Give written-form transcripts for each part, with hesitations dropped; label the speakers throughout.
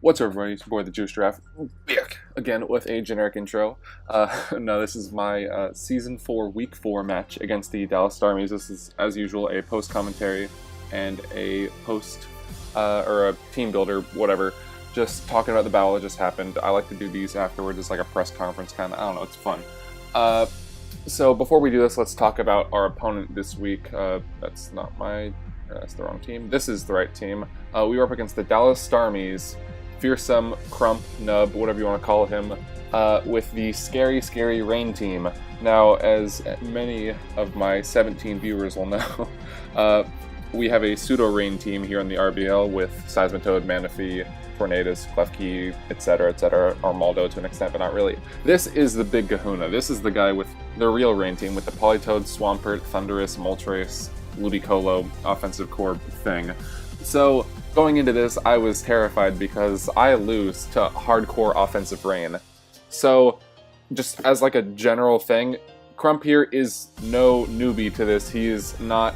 Speaker 1: What's up, everybody? It's your boy, the Juice Giraffe, back again with a generic intro. No, this is my Season 4, Week 4 match against the Dallas Starmies. This is, as usual, a post-commentary and a or a team builder, whatever. Just talking about the battle that just happened. I like to do these afterwards. It's like a press conference kind of. I don't know, it's fun. So before we do this, let's talk about our opponent this week. That's the wrong team. This is the right team. We were up against the Dallas Starmies. Fearsome, Crump, Nub, whatever you want to call him, with the scary rain team. Now, as many of my 17 viewers will know, we have a pseudo-rain team here on the RBL with Seismitoad, Manaphy, Tornadus, Klefki, etc., Armaldo to an extent, but not really. This is the big kahuna. This is the guy with the real rain team with the Politoed, Swampert, Thundurus, Moltres, Ludicolo offensive core thing. So, going into this, I was terrified because I lose to hardcore offensive rain. So, just as like a general thing, Crump here is no newbie to this. He is not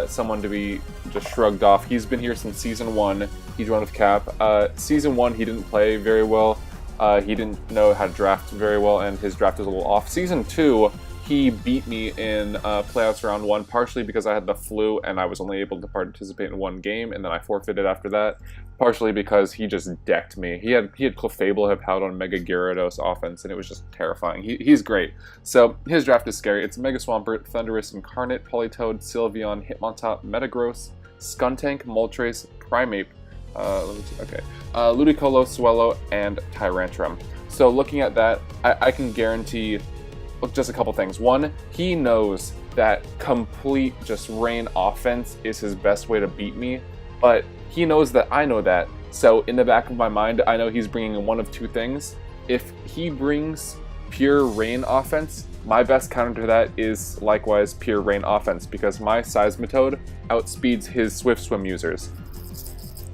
Speaker 1: someone to be just shrugged off. He's been here since Season 1. He joined with Cap. Season 1, he didn't play very well. He didn't know how to draft very well, and his draft was a little off. Season 2, he beat me in Playouts Round 1, partially because I had the flu and I was only able to participate in one game, and then I forfeited after that. Partially because he just decked me. He had Clefable, Hippowdon, Mega Gyarados offense, and it was just terrifying. He's great. So his draft is scary. It's Mega Swampert, Thundurus, Incarnate, Politoed, Sylveon, Hitmontop, Metagross, Skuntank, Moltres, Primeape, Ludicolo, Swellow, and Tyrantrum. So looking at that, I can guarantee just a couple things. One, he knows that complete just rain offense is his best way to beat me, but he knows that I know that. So in the back of my mind, I know he's bringing one of two things. If he brings pure rain offense, my best counter to that is likewise pure rain offense, because my Seismitoad outspeeds his Swift Swim users.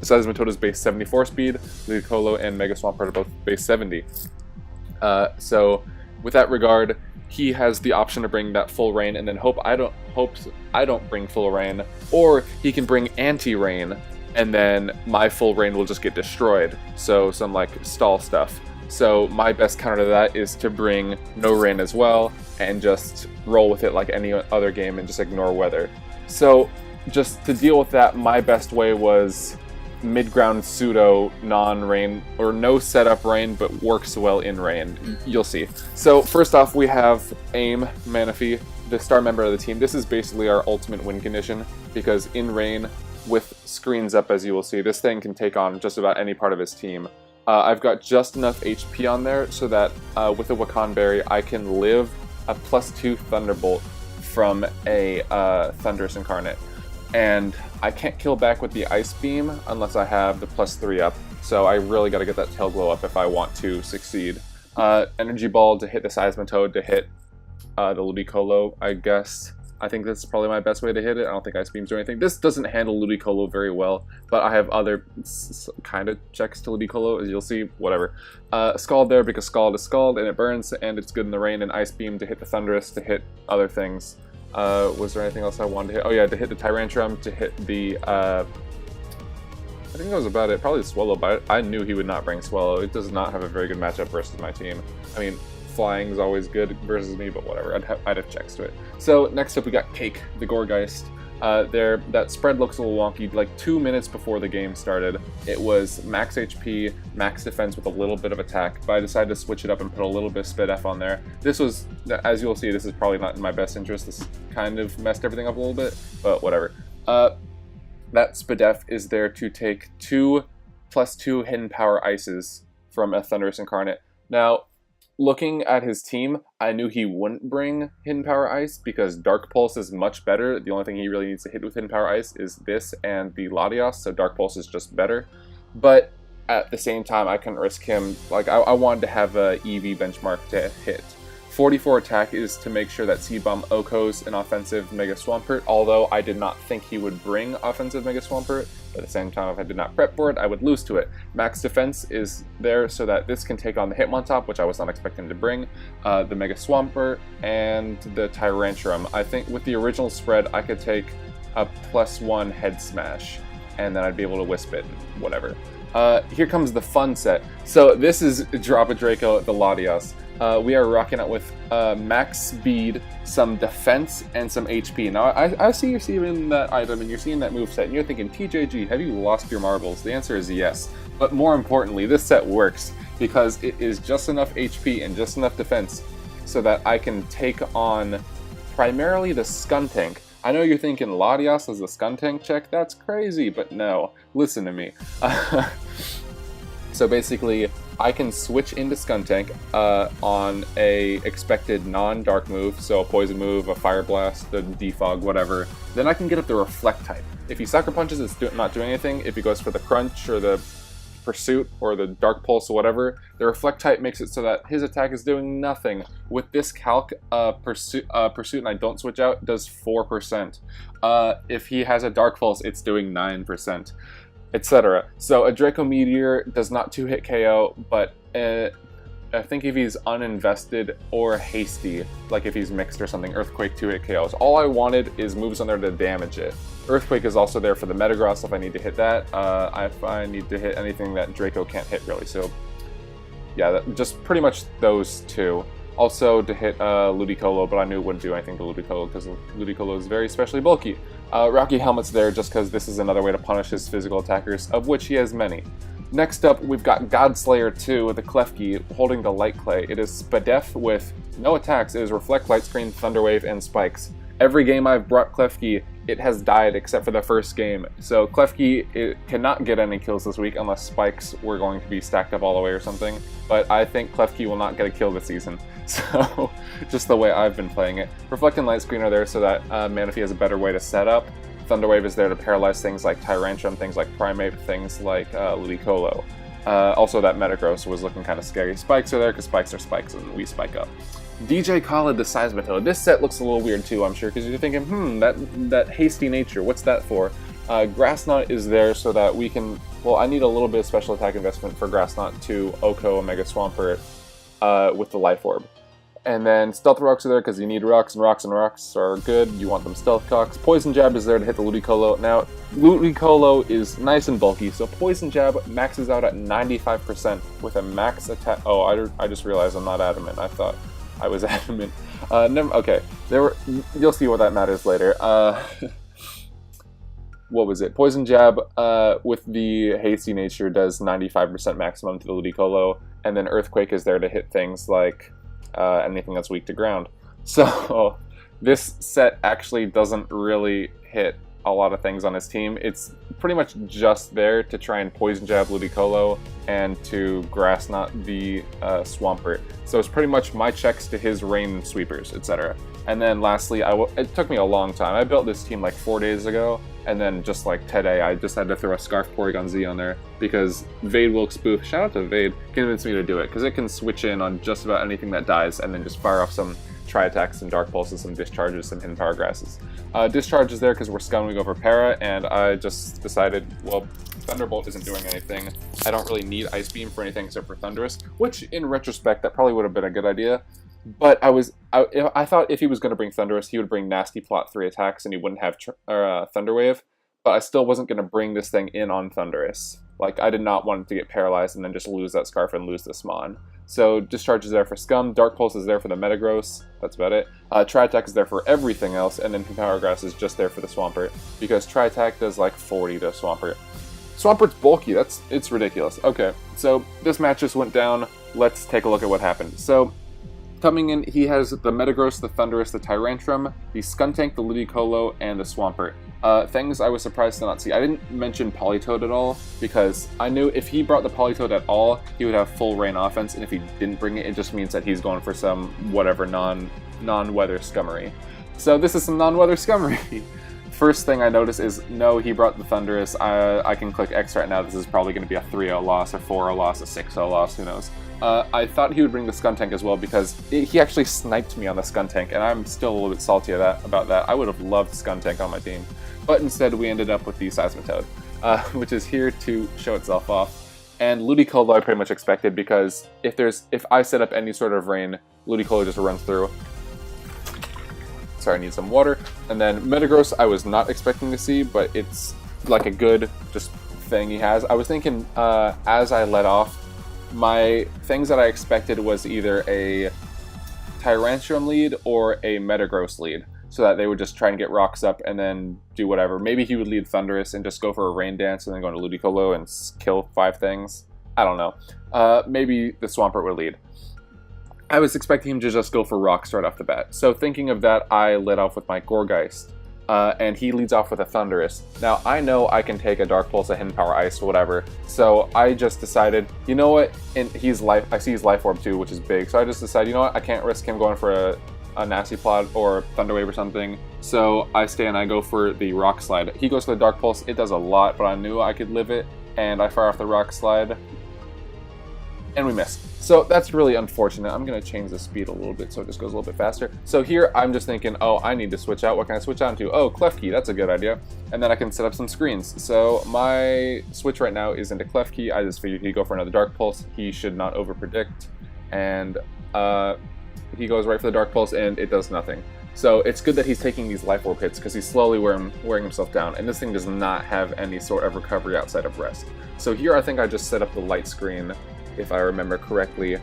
Speaker 1: Seismitoad is base 74 speed, Ludicolo and Mega Swampert are both base 70. So with that regard, he has the option to bring that full rain and then hope I don't bring full rain, or he can bring anti-rain and then my full rain will just get destroyed. So some like stall stuff. So my best counter to that is to bring no rain as well and just roll with it like any other game and just ignore weather. So just to deal with that, my best way was mid-ground pseudo non-rain, or no setup rain, but works well in rain. You'll see. So first off, we have AIM, Manaphy, the star member of the team. This is basically our ultimate win condition, because in rain, with screens up as you will see, this thing can take on just about any part of his team. I've got just enough HP on there so that with a Wakan Berry, I can live a +2 Thunderbolt from a Thundurus Incarnate. And I can't kill back with the Ice Beam unless I have the +3 up, so I really got to get that Tail Glow up if I want to succeed. Energy Ball to hit the Seismitoad, to hit the Ludicolo, I guess. I think that's probably my best way to hit it. I don't think Ice Beams or anything. This doesn't handle Ludicolo very well, but I have other kind of checks to Ludicolo, as you'll see, whatever. Scald there because Scald is Scald, and it burns, and it's good in the rain, and Ice Beam to hit the Thundurus, to hit other things. Was there anything else I wanted to hit? Oh yeah, to hit the Tyrantrum, to hit the, I think that was about it. Probably the Swallow, but I knew he would not bring Swallow. It does not have a very good matchup versus my team. I mean, flying is always good versus me, but whatever, I'd have checks to it. So next up we got Cake, the Gourgeist. That spread looks a little wonky. Like 2 minutes before the game started, it was max HP, max defense with a little bit of attack, but I decided to switch it up and put a little bit of Spit F on there. This was, as you'll see, this is probably not in my best interest. This kind of messed everything up a little bit, but whatever. That Spit F is there to take 2 +2 Hidden Power Ices from a Thundurus Incarnate. Now, looking at his team, I knew he wouldn't bring Hidden Power Ice because Dark Pulse is much better. The only thing he really needs to hit with Hidden Power Ice is this and the Latios, so Dark Pulse is just better. But at the same time, I couldn't risk him. Like, I wanted to have a EV benchmark to hit. 44 attack is to make sure that Seed Bomb Okos an offensive Mega Swampert, although I did not think he would bring offensive Mega Swampert. At the same time, if I did not prep for it, I would lose to it. Max defense is there so that this can take on the Hitmontop, which I was not expecting to bring, the Mega Swampert, and the Tyrantrum. I think with the original spread, I could take a +1 Head Smash, and then I'd be able to Wisp it, whatever. Here comes the fun set. So this is Drop a Draco the Latias. We are rocking it with max speed, some defense, and some HP. Now, I see you're seeing that item and you're seeing that moveset, and you're thinking, TJG, have you lost your marbles? The answer is yes. But more importantly, this set works because it is just enough HP and just enough defense so that I can take on primarily the Skuntank. I know you're thinking Latias as the Skuntank check? That's crazy, but no. Listen to me. So basically, I can switch into Skuntank on a expected non-dark move, so a poison move, a fire blast, a defog, whatever. Then I can get up the reflect type. If he sucker punches, it's not doing anything. If he goes for the crunch or the pursuit or the dark pulse or whatever, the reflect type makes it so that his attack is doing nothing. With this calc, pursuit and I don't switch out, does 4%. If he has a dark pulse, it's doing 9%. Etc. So a Draco Meteor does not 2-hit KO, but I think if he's uninvested or hasty, like if he's mixed or something, Earthquake 2-hit KOs. All I wanted is moves on there to damage it. Earthquake is also there for the Metagross if I need to hit that. If I need to hit anything that Draco can't hit really. So yeah, just pretty much those two. Also to hit Ludicolo, but I knew it wouldn't do anything to Ludicolo because Ludicolo is very especially bulky. Rocky Helmet's there just because this is another way to punish his physical attackers, of which he has many. Next up, we've got Godslayer 2 with the Klefki holding the Light Clay. It is Spadef with no attacks. It is Reflect, Light Screen, Thunder Wave, and Spikes. Every game I've brought Klefki, it has died except for the first game. So Klefki, it cannot get any kills this week unless Spikes were going to be stacked up all the way or something. But I think Klefki will not get a kill this season. So, just the way I've been playing it. Reflect and Light Screen are there so that Manaphy has a better way to set up. Thunder Wave is there to paralyze things like Tyrantrum, things like Primeape, things like Ludicolo. Also, that Metagross was looking kind of scary. Spikes are there because Spikes are Spikes and we spike up. DJ Khaled the Seismitoad. This set looks a little weird too, I'm sure, because you're thinking, that hasty nature, what's that for? Grass Knot is there so that we can, well, I need a little bit of special attack investment for Grass Knot to Oko Omega Swampert with the Life Orb. And then Stealth Rocks are there because you need rocks, and rocks are good. You want them Stealth Cocks. Poison Jab is there to hit the Ludicolo. Now, Ludicolo is nice and bulky, so Poison Jab maxes out at 95% with a max attack. Oh, I just realized I'm not adamant. I thought I was adamant. Okay, you'll see what that matters later. What was it? Poison Jab with the hasty nature does 95% maximum to the Ludicolo, and then Earthquake is there to hit things like anything that's weak to ground. So this set actually doesn't really hit a lot of things on his team. It's pretty much just there to try and Poison Jab Ludicolo and to Grass Knot the Swampert. So it's pretty much my checks to his Rain Sweepers, etc. And then lastly, it took me a long time. I built this team like 4 days ago, and then just like today, I just had to throw a Scarf Porygon Z on there because Vade Wilkes Booth, shout out to Vade, convinced me to do it because it can switch in on just about anything that dies and then just fire off some Tri-Attacks, some Dark Pulses, some Discharges, some Hidden Power Grasses. Discharge is there because we're scumming over Para, and I just decided, well, Thunderbolt isn't doing anything. I don't really need Ice Beam for anything except for Thundurus, which in retrospect, that probably would have been a good idea. But I thought if he was going to bring Thundurus, he would bring Nasty Plot 3 attacks and he wouldn't have Thunder Wave. But I still wasn't going to bring this thing in on Thundurus. Like, I did not want it to get paralyzed and then just lose that Scarf and lose the Smon. So Discharge is there for Scum, Dark Pulse is there for the Metagross, that's about it. Tri-Attack is there for everything else, and then Power Grass is just there for the Swampert, because Tri-Attack does like 40 to Swampert. Swampert's bulky, it's ridiculous. Okay, so this match just went down, let's take a look at what happened. So, coming in, he has the Metagross, the Thundurus, the Tyrantrum, the Skuntank, the Ludicolo, and the Swampert. Things I was surprised to not see. I didn't mention Politoed at all, because I knew if he brought the Politoed at all, he would have full rain offense, and if he didn't bring it, it just means that he's going for some whatever non-weather scummery. So this is some non-weather scummery. First thing I notice is, no, he brought the Thundurus. I can click X right now. This is probably going to be a 3-0 loss, a 4-0 loss, a 6-0 loss, who knows. I thought he would bring the Skuntank as well because he actually sniped me on the Skuntank, and I'm still a little bit salty about that. I would have loved Skuntank on my team. But instead, we ended up with the Seismitoad, which is here to show itself off. And Ludicolo I pretty much expected because if I set up any sort of rain, Ludicolo just runs through. Sorry, I need some water. And then Metagross I was not expecting to see, but it's like a good, just thing he has. I was thinking as I let off, my things that I expected was either a Tyrantrum lead or a Metagross lead, so that they would just try and get rocks up and then do whatever. Maybe he would lead Thundurus and just go for a Rain Dance and then go into Ludicolo and kill 5 things. I don't know. Maybe the Swampert would lead. I was expecting him to just go for rocks right off the bat. So thinking of that, I lit off with my Gourgeist. And he leads off with a Thundurus. Now, I know I can take a Dark Pulse, a Hidden Power Ice, whatever. So I just decided, you know what? And I see his Life Orb too, which is big. So I just decided, you know what? I can't risk him going for a Nasty Plot or Thunder Wave or something. So I stay and I go for the Rock Slide. He goes for the Dark Pulse. It does a lot, but I knew I could live it. And I fire off the Rock Slide. And we miss. So that's really unfortunate. I'm going to change the speed a little bit so it just goes a little bit faster. So here I'm just thinking, oh, I need to switch out. What can I switch out to? Oh, Klefki, that's a good idea. And then I can set up some screens. So my switch right now is into Klefki. I just figured he'd go for another Dark Pulse. He should not overpredict. And he goes right for the Dark Pulse and it does nothing. So it's good that he's taking these Life Orb hits because he's slowly wearing himself down. And this thing does not have any sort of recovery outside of rest. So here I think I just set up the light screen, if I remember correctly,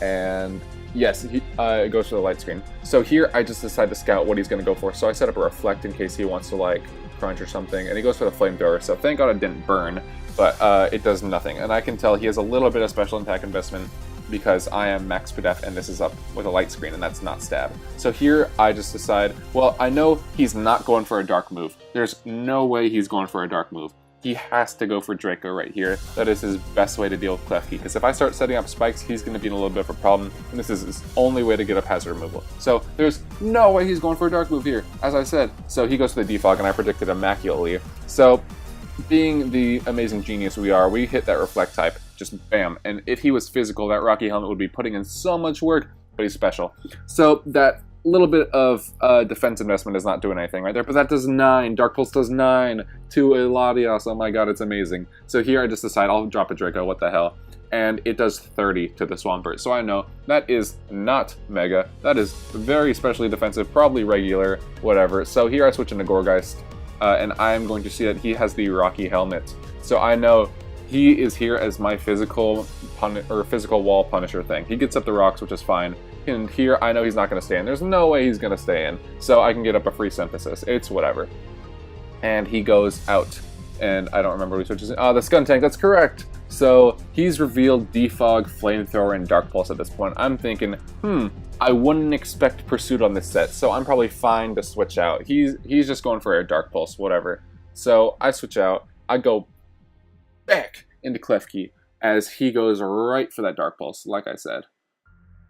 Speaker 1: and yes, it goes for the light screen. So here I just decide to scout what he's going to go for. So I set up a Reflect in case he wants to like crunch or something, and he goes for the Flamethrower. So thank God it didn't burn, but it does nothing. And I can tell he has a little bit of special attack investment because I am max Pdef and this is up with a light screen and that's not stab. So here I just decide, well, I know he's not going for a dark move. There's no way he's going for a dark move. He has to go for Draco right here. That is his best way to deal with Klefki, because if I start setting up spikes, he's going to be in a little bit of a problem, and this is his only way to get up hazard removal. So there's no way he's going for a dark move here, as I said. So he goes for the Defog, and I predicted immaculately. So being the amazing genius we are, we hit that Reflect type, just bam. And if he was physical, that Rocky Helmet would be putting in so much work, but he's special. So that little bit of defense investment is not doing anything right there, but that does 9. Dark Pulse does 9 to a Latias. Oh my god, it's amazing. So here I just decide I'll drop a Draco, what the hell. And it does 30 to the Swampert. So I know that is not Mega. That is very specially defensive, probably regular, whatever. So here I switch into Gourgeist, and I'm going to see that he has the Rocky Helmet. So I know he is here as my physical wall punisher thing. He gets up the rocks, which is fine. And here, I know he's not going to stay in. There's no way he's going to stay in. So I can get up a free Synthesis. It's whatever. And he goes out. And I don't remember what he switches in. The Skuntank, that's correct. So he's revealed Defog, Flamethrower, and Dark Pulse at this point. I'm thinking, I wouldn't expect Pursuit on this set. So I'm probably fine to switch out. He's just going for a Dark Pulse, whatever. So I switch out. I go back into Klefki as he goes right for that Dark Pulse, like I said.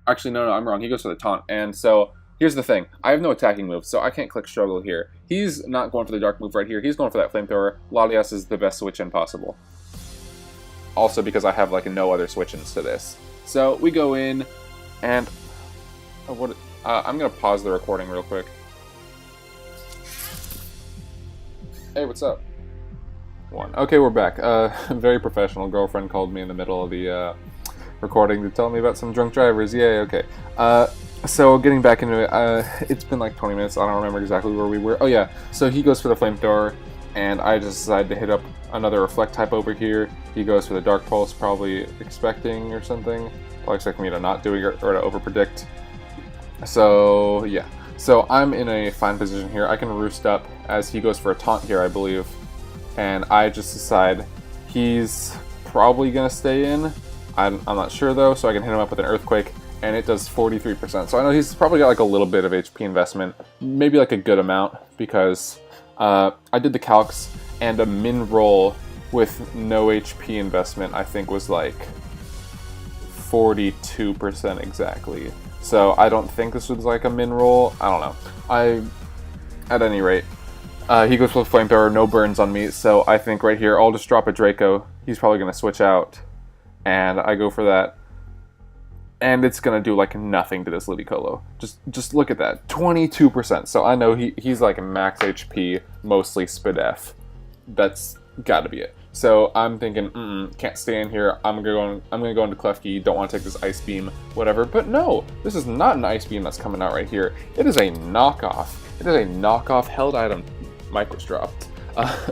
Speaker 1: Actually, no, I'm wrong. He goes for the Taunt. And so, here's the thing. I have no attacking move, so I can't click Struggle here. He's not going for the Dark move right here. He's going for that Flamethrower. Latias is the best switch-in possible. Also, because I have, like, no other switch-ins to this. So, we go in, and I'm going to pause the recording real quick. Hey, what's up? Okay, we're back. Very professional. Girlfriend called me in the middle of the recording to tell me about some drunk drivers. Yay, okay. So getting back into it, it's been like 20 minutes. I don't remember exactly where we were. Oh yeah, so he goes for the Flamethrower, and I just decided to hit up another Reflect type over here. He goes for the Dark Pulse, probably expecting or something. Probably expecting me to not do it or to overpredict. So yeah. So I'm in a fine position here. I can roost up as he goes for a Taunt here, I believe. And I just decide he's probably going to stay in. I'm not sure though, so I can hit him up with an Earthquake, and it does 43%. So I know he's probably got like a little bit of HP investment, maybe like a good amount, because I did the calcs, and a min roll with no HP investment I think was like 42% exactly. So I don't think this was like a min roll. I don't know. At any rate, he goes for the Flamethrower, no burns on me, so I think right here I'll just drop a Draco. He's probably going to switch out. And I go for that, and it's gonna do like nothing to this Ludicolo. Just look at that, 22%. So I know he's like max HP, mostly Spidef. That's gotta be it. So I'm thinking, can't stay in here. I'm gonna go into Klefki. Don't want to take this Ice Beam, whatever. But no, this is not an Ice Beam that's coming out right here. It is a knockoff. It is a knockoff held item Micros dropped.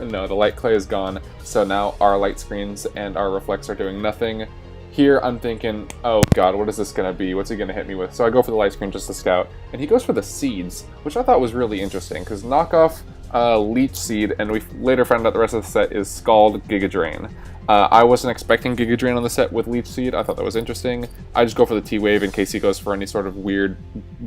Speaker 1: No, the light clay is gone, so now our light screens and our reflects are doing nothing. Here I'm thinking, oh god, what is this going to be? What's he going to hit me with? So I go for the light screen just to scout, and he goes for the seeds, which I thought was really interesting, because knockoff, Leech Seed, and we later found out the rest of the set is Scald, Giga Drain. I wasn't expecting Giga Drain on the set with Leech Seed. I thought that was interesting. I just go for the T-Wave in case he goes for any sort of weird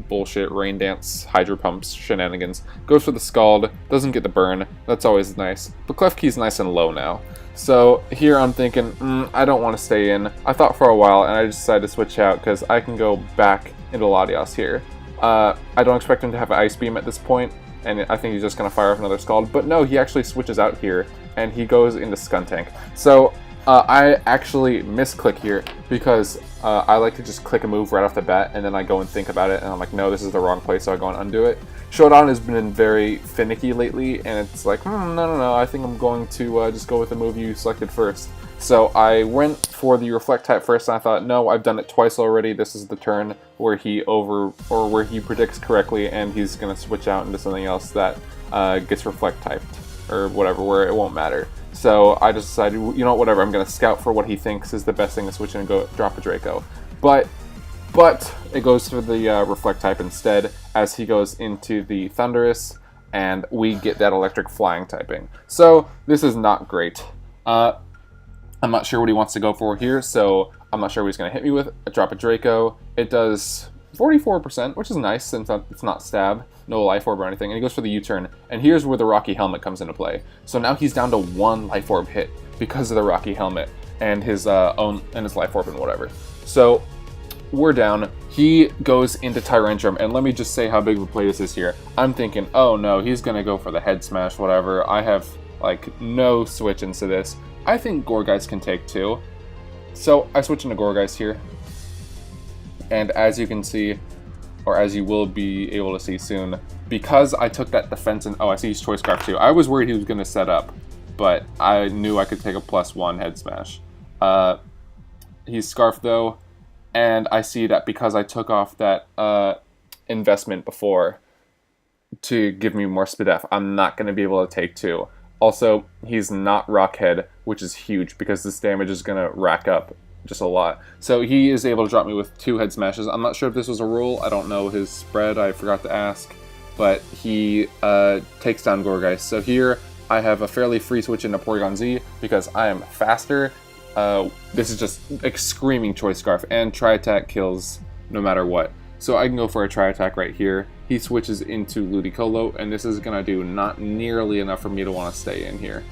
Speaker 1: bullshit Rain Dance, Hydro Pumps shenanigans. Goes for the Scald, doesn't get the burn. That's always nice. But Klefki's nice and low now. So here I'm thinking, I don't want to stay in. I thought for a while, and I decided to switch out because I can go back into Latias here. I don't expect him to have an Ice Beam at this point, and I think he's just going to fire off another Scald. But no, he actually switches out here, and he goes into Skuntank. So I actually misclick here because I like to just click a move right off the bat, and then I go and think about it, and I'm like, no, this is the wrong place, so I go and undo it. Showdown has been very finicky lately, and it's like, no, I think I'm going to just go with the move you selected first. So I went for the Reflect type first, and I thought, no, I've done it twice already. This is the turn where he where he predicts correctly, and he's gonna switch out into something else that gets Reflect typed or whatever, where it won't matter. So I just decided, you know, whatever. I'm gonna scout for what he thinks is the best thing to switch in and go drop a Draco, but it goes for the Reflect type instead, as he goes into the Thunderous, and we get that Electric Flying typing. So this is not great. I'm not sure what he wants to go for here, so I'm not sure what he's going to hit me with. I drop a Draco. It does 44%, which is nice since it's not stab, no life orb or anything, and he goes for the U-turn. And here's where the Rocky Helmet comes into play. So now he's down to 1 life orb hit because of the Rocky Helmet and his life orb and whatever. So we're down. He goes into Tyrantrum, and let me just say how big of a play this is here. I'm thinking, oh no, he's going to go for the Head Smash, whatever. I have like no switch into this. I think Gourgeist can take 2. So I switch into Gourgeist here. And as you can see, or as you will be able to see soon, because I took that defense and I see he's Choice Scarf too. I was worried he was going to set up, but I knew I could take a +1 Head Smash. He's Scarf though, and I see that because I took off that investment before to give me more Spadef, I'm not going to be able to take 2. Also, he's not Rockhead, which is huge because this damage is going to rack up just a lot. So he is able to drop me with 2 Head Smashes. I'm not sure if this was a rule. I don't know his spread. I forgot to ask. But he takes down Gourgeist. So here I have a fairly free switch into Porygon Z because I am faster. This is just like screaming Choice Scarf, and Tri-Attack kills no matter what. So I can go for a Tri-Attack right here. He switches into Ludicolo, and this is going to do not nearly enough for me to want to stay in here.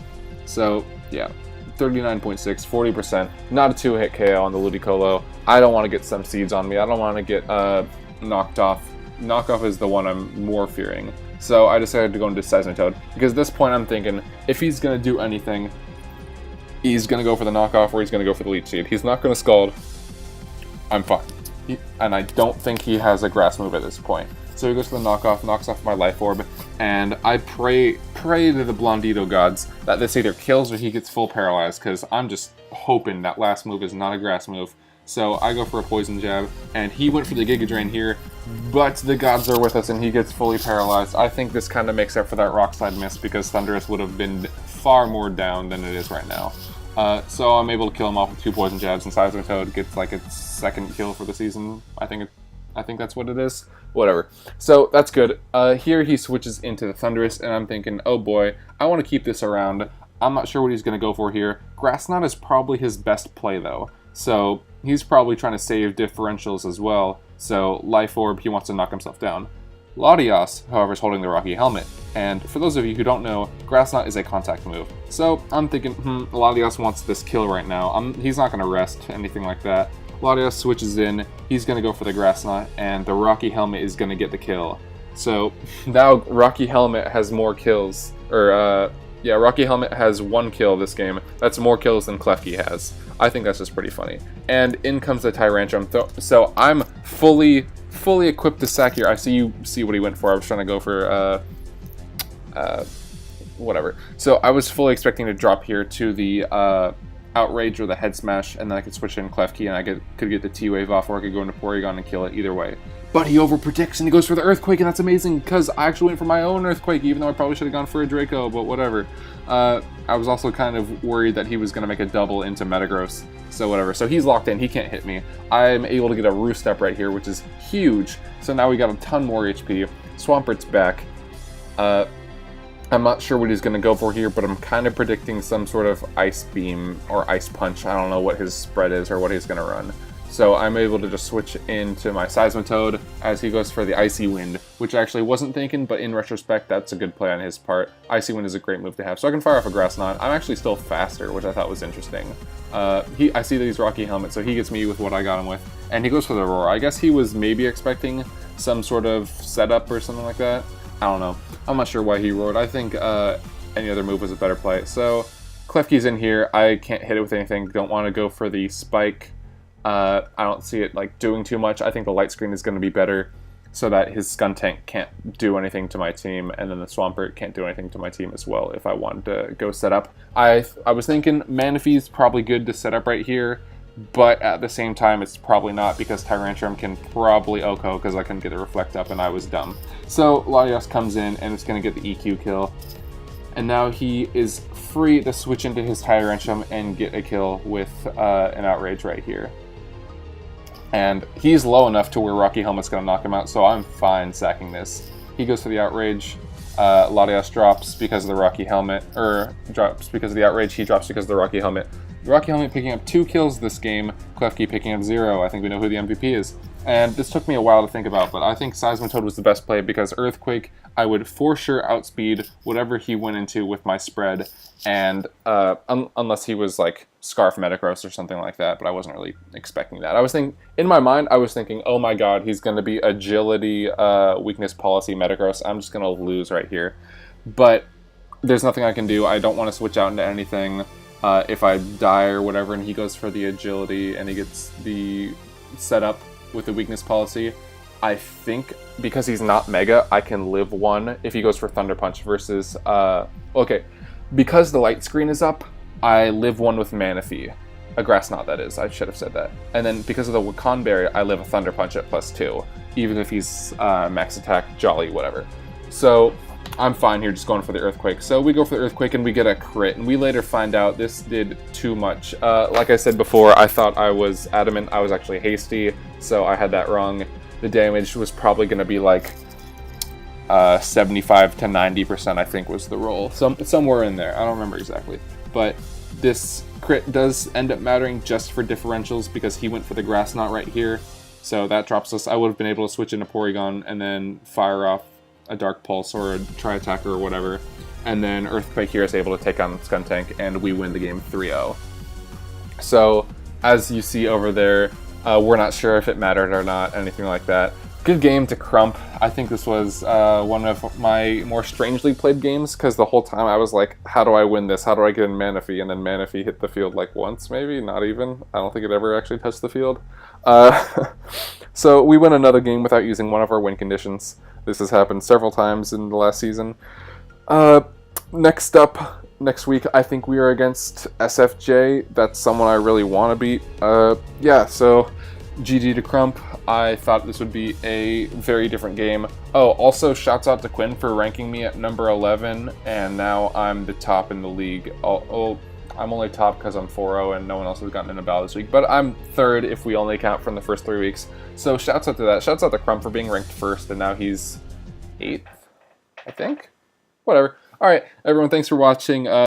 Speaker 1: So, yeah, 39.6, 40%. Not a 2-hit KO on the Ludicolo. I don't want to get some seeds on me. I don't want to get knocked off. Knockoff is the one I'm more fearing. So I decided to go into Seismitoad, because at this point I'm thinking, if he's going to do anything, he's going to go for the knockoff or he's going to go for the Leech Seed. He's not going to Scald. I'm fine. And I don't think he has a grass move at this point. So he goes for the knockoff, knocks off my life orb, and I pray to the Blondito gods that this either kills or he gets full paralyzed, because I'm just hoping that last move is not a grass move. So I go for a poison jab, and he went for the Giga Drain here, but the gods are with us and he gets fully paralyzed. I think this kind of makes up for that rock slide miss, because Thunderous would have been far more down than it is right now. So I'm able to kill him off with 2 poison jabs, and Seismitoad gets like its 2nd kill for the season. I think that's what it is. Whatever. So that's good. Here he switches into the Thunderous, and I'm thinking, oh boy, I want to keep this around. I'm not sure what he's going to go for here. Grass Knot is probably his best play though. So he's probably trying to save differentials as well. So Life Orb, he wants to knock himself down. Latias, however, is holding the Rocky Helmet. And for those of you who don't know, Grass Knot is a contact move. So I'm thinking, Latias wants this kill right now. He's not going to rest, anything like that. Latias switches in, he's going to go for the Grass Knot, and the Rocky Helmet is going to get the kill. So now Rocky Helmet has more kills, yeah, Rocky Helmet has 1 kill this game. That's more kills than Klefki has. I think that's just pretty funny. And in comes the Tyrantrum, so I'm fully equipped to sack here. I see what he went for. I was trying to go for, whatever. So I was fully expecting to drop here to the Outrage or the Head Smash, and then I could switch in Klefki, and I could get the T-Wave off, or I could go into Porygon and kill it either way. But he overpredicts, and he goes for the Earthquake, and that's amazing, because I actually went for my own Earthquake, even though I probably should have gone for a Draco, but whatever. I was also kind of worried that he was going to make a double into Metagross, so whatever. So he's locked in, he can't hit me. I'm able to get a Roost Step right here, which is huge. So now we got a ton more HP. Swampert's back. I'm not sure what he's going to go for here, but I'm kind of predicting some sort of Ice Beam or Ice Punch. I don't know what his spread is or what he's going to run. So I'm able to just switch into my Seismitoad as he goes for the Icy Wind, which I actually wasn't thinking, but in retrospect, that's a good play on his part. Icy Wind is a great move to have. So I can fire off a Grass Knot. I'm actually still faster, which I thought was interesting. I see that he's Rocky Helmet, so he gets me with what I got him with. And he goes for the Roar. I guess he was maybe expecting some sort of setup or something like that. I don't know. I'm not sure why he roared. I think any other move was a better play. So Klefki's in here. I can't hit it with anything. Don't want to go for the Spike. I don't see it like doing too much. I think the Light Screen is going to be better so that his Skuntank can't do anything to my team, and then the Swampert can't do anything to my team as well if I wanted to go set up. I was thinking Manaphy's probably good to set up right here, but at the same time it's probably not because Tyrantrum can probably OHKO because I couldn't get a Reflect up and I was dumb. So Latios comes in and it's going to get the EQ kill. And now he is free to switch into his Tyrantrum and get a kill with an Outrage right here. And he's low enough to where Rocky Helmet's going to knock him out, so I'm fine sacking this. He goes for the Outrage. Latios drops because of the Rocky Helmet, or drops because of the Outrage. He drops because of the Rocky Helmet. Rocky Helmet picking up 2 kills this game. Klefki picking up 0. I think we know who the MVP is. And this took me a while to think about, but I think Seismitoad was the best play because Earthquake, I would for sure outspeed whatever he went into with my spread, and unless he was like Scarf Metagross or something like that, but I wasn't really expecting that. I was thinking, in my mind, I was thinking, oh my god, he's going to be Agility, Weakness Policy Metagross. I'm just going to lose right here. But there's nothing I can do. I don't want to switch out into anything. If I die or whatever and he goes for the Agility and he gets the setup with the Weakness Policy, I think because he's not Mega, I can live 1 if he goes for Thunder Punch versus, okay, because the Light Screen is up, I live 1 with Manaphy. A Grass Knot, that is. I should have said that. And then because of the Wakan Berry, I live a Thunder Punch at +2, even if he's Max Attack, Jolly, whatever. So I'm fine here just going for the Earthquake. So we go for the Earthquake and we get a crit, and we later find out this did too much. Like I said before, I thought I was adamant. I was actually hasty, so I had that wrong. The damage was probably going to be like 75 to 90%, I think was the roll. Somewhere in there. I don't remember exactly. But this crit does end up mattering just for differentials because he went for the Grass Knot right here. So that drops us. I would have been able to switch into Porygon and then fire off a Dark Pulse or a Tri-Attacker or whatever. And then Earthquake here is able to take on Skuntank and we win the game 3-0. So as you see over there, we're not sure if it mattered or not, anything like that. Good game to Crump. I think this was one of my more strangely played games because the whole time I was like, how do I win this? How do I get in Manaphy? And then Manaphy hit the field like once, maybe? Not even. I don't think it ever actually touched the field. So we win another game without using one of our win conditions. This has happened several times in the last season. Next up, next week, I think we are against SFJ. That's someone I really want to beat. Yeah, so GG to Crump. I thought this would be a very different game. Oh, also shouts out to Quinn for ranking me at number 11, and now I'm the top in the league. I'm only top because I'm 4-0 and no one else has gotten in a battle this week, but I'm 3rd if we only count from the first 3 weeks. So shouts out to that. Shouts out to Crump for being ranked 1st, and now he's 8th, I think? Whatever. Alright, everyone, thanks for watching.